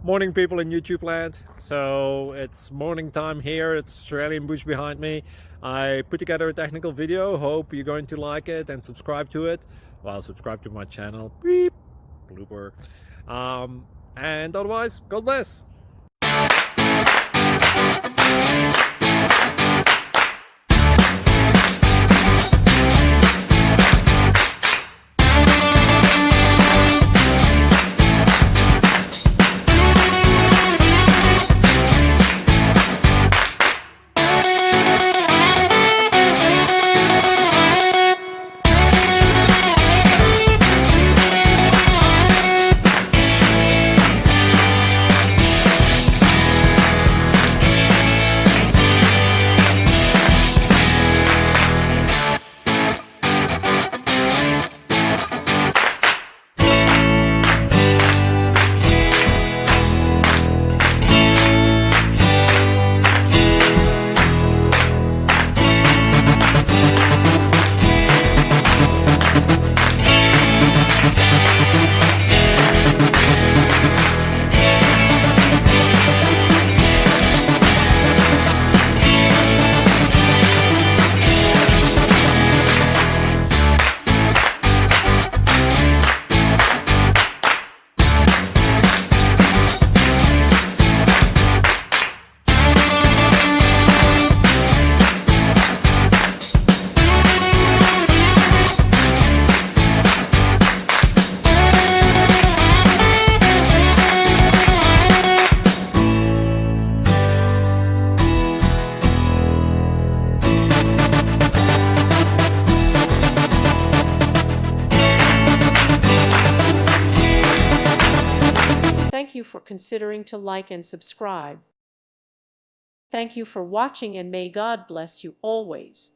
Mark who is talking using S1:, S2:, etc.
S1: Morning, people in YouTube land. So it's morning time here. It's Australian bush behind me. I put together a technical video. Hope you're going to like it and subscribe to it. Well, subscribe to my channel. Beep. Blooper. And otherwise, God bless.
S2: Thank you for considering to like and subscribe. Thank you for watching and may God bless you always.